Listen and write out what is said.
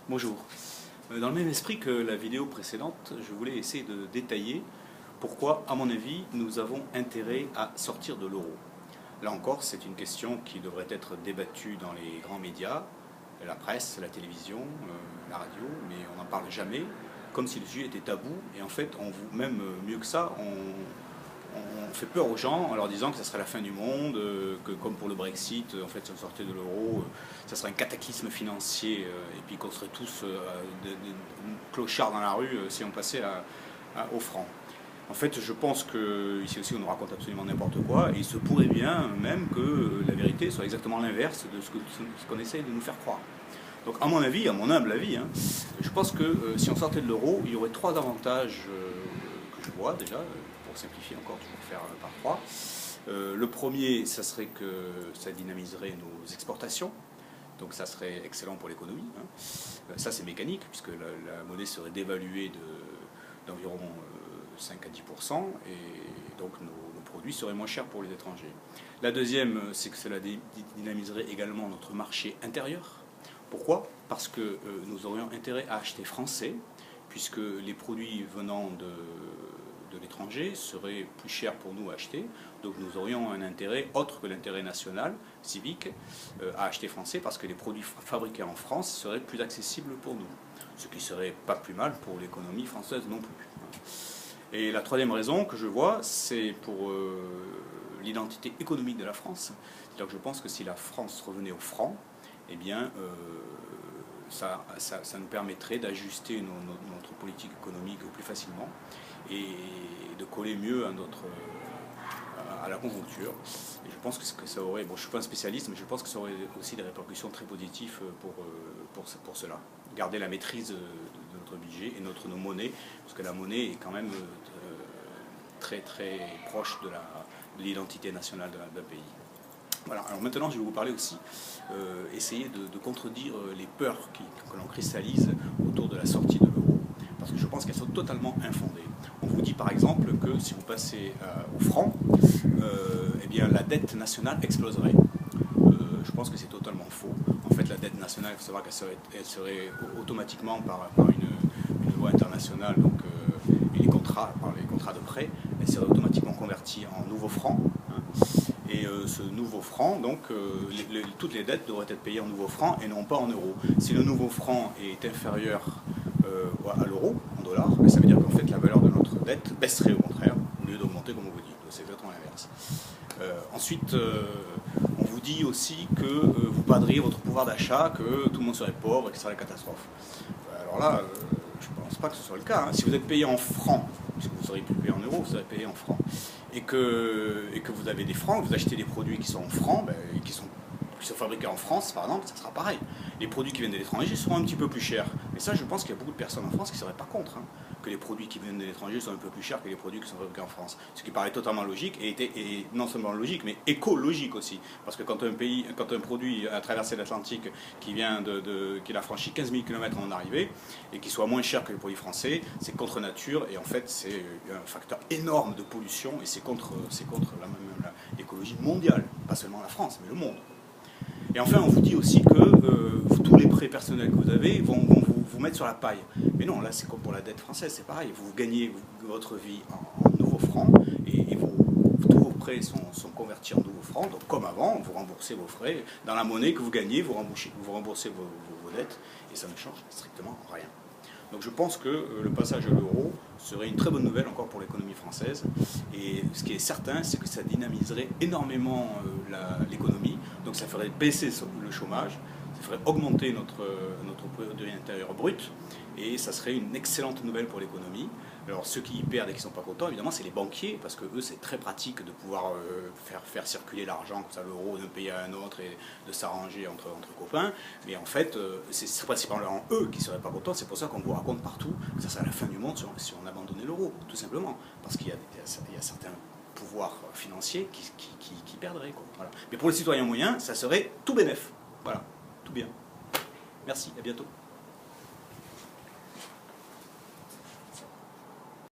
Bonjour. Dans le même esprit que la vidéo précédente, je voulais essayer de détailler pourquoi, à mon avis, nous avons intérêt à sortir de l'euro. Là encore, c'est une question qui devrait être débattue dans les grands médias, la presse, la télévision, la radio, mais on n'en parle jamais, comme si le sujet était tabou. Et en fait, même mieux que ça, on fait peur aux gens en leur disant que ça serait la fin du monde, que comme pour le Brexit, en fait, si on sortait de l'euro, ça serait un cataclysme financier, et puis qu'on serait tous des clochards dans la rue si on passait au franc. En fait, je pense qu'ici aussi on nous raconte absolument n'importe quoi, et il se pourrait bien même que la vérité soit exactement l'inverse de ce qu'on essaie de nous faire croire. Donc à mon avis, à mon humble avis, je pense que si on sortait de l'euro, il y aurait trois avantages que je vois déjà, pour simplifier encore, toujours faire par trois. Le premier, ça serait que ça dynamiserait nos exportations, donc ça serait excellent pour l'économie. Ça c'est mécanique, puisque la monnaie serait dévaluée d'environ 5 à 10%, et donc nos produits seraient moins chers pour les étrangers. La deuxième, c'est que cela dynamiserait également notre marché intérieur. Pourquoi ? Parce que nous aurions intérêt à acheter français, puisque les produits venant de l'étranger seraient plus chers pour nous à acheter. Donc nous aurions un intérêt autre que l'intérêt national, civique, à acheter français, parce que les produits fabriqués en France seraient plus accessibles pour nous. Ce qui serait pas plus mal pour l'économie française non plus. Et la troisième raison que je vois, c'est pour l'identité économique de la France. C'est-à-dire que je pense que si la France revenait au franc, eh bien, ça nous permettrait d'ajuster notre politique économique plus facilement et de coller mieux à la conjoncture. Et je pense que ça aurait, bon, je ne suis pas un spécialiste, mais je pense que ça aurait aussi des répercussions très positives pour cela. Garder la maîtrise de notre budget et nos monnaies, parce que la monnaie est quand même très très proche de l'identité nationale d'un pays. Voilà, alors maintenant je vais vous parler aussi, essayer de contredire les peurs que l'on cristallise autour de la sortie de l'euro, parce que je pense qu'elles sont totalement infondées. On vous dit par exemple que si vous passez au franc, eh bien la dette nationale exploserait. Je pense que c'est totalement faux. En fait, la dette nationale, il faut savoir qu'elle serait automatiquement par une loi internationale, donc, et par les contrats de prêt, elle serait automatiquement convertie en nouveaux francs. Et ce nouveau franc, donc, toutes les dettes devraient être payées en nouveau franc et non pas en euros. Si le nouveau franc est inférieur à l'euro, en dollars, ça veut dire qu'en fait la valeur de notre dette baisserait au contraire, au lieu d'augmenter comme on vous dit. Donc c'est exactement l'inverse. Ensuite, on vous dit aussi que vous perdriez votre pouvoir d'achat, que tout le monde serait pauvre et que ce serait la catastrophe. Alors là, je ne pense pas que ce soit le cas. Si vous êtes payé en francs, puisque vous seriez plus payé en euros, vous serez payé en francs, et que vous avez des francs, vous achetez des produits qui sont en francs, qui sont fabriqués en France, par exemple, ça sera pareil. Les produits qui viennent de l'étranger seront un petit peu plus chers. Mais ça, je pense qu'il y a beaucoup de personnes en France qui ne seraient pas contre, que les produits qui viennent de l'étranger sont un peu plus chers que les produits qui sont fabriqués en France. Ce qui paraît totalement logique, et non seulement logique, mais écologique aussi. Parce que quand un produit a traversé l'Atlantique, qui a franchi 15 000 km en arrivée, et qui soit moins cher que les produits français, c'est contre nature, et en fait, c'est un facteur énorme de pollution, et c'est contre l'écologie mondiale, pas seulement la France, mais le monde. Et enfin, on vous dit aussi que tous les prêts personnels que vous avez vont vous mettre sur la paille. Mais non, là, c'est comme pour la dette française, c'est pareil. Vous gagnez votre vie en nouveaux francs et tous vos prêts sont convertis en nouveaux francs. Donc, comme avant, vous remboursez vos frais. Dans la monnaie que vous gagnez, vous remboursez vos dettes et ça ne change strictement rien. Donc je pense que le passage à l'euro serait une très bonne nouvelle encore pour l'économie française. Et ce qui est certain, c'est que ça dynamiserait énormément l'économie. Donc ça ferait baisser le chômage, ça ferait augmenter notre produit intérieur brut. Et ça serait une excellente nouvelle pour l'économie. Alors ceux qui y perdent et qui ne sont pas contents, évidemment, c'est les banquiers, parce que eux, c'est très pratique de pouvoir faire circuler l'argent, comme ça, l'euro d'un pays à un autre, et de s'arranger entre copains. Mais en fait, c'est principalement eux qui ne seraient pas contents. C'est pour ça qu'on vous raconte partout que ça serait la fin du monde si on abandonnait l'euro, tout simplement. Parce qu'il y a certains pouvoirs financiers qui perdraient, quoi. Voilà. Mais pour les citoyens moyens, ça serait tout bénef. Voilà, tout bien. Merci, à bientôt.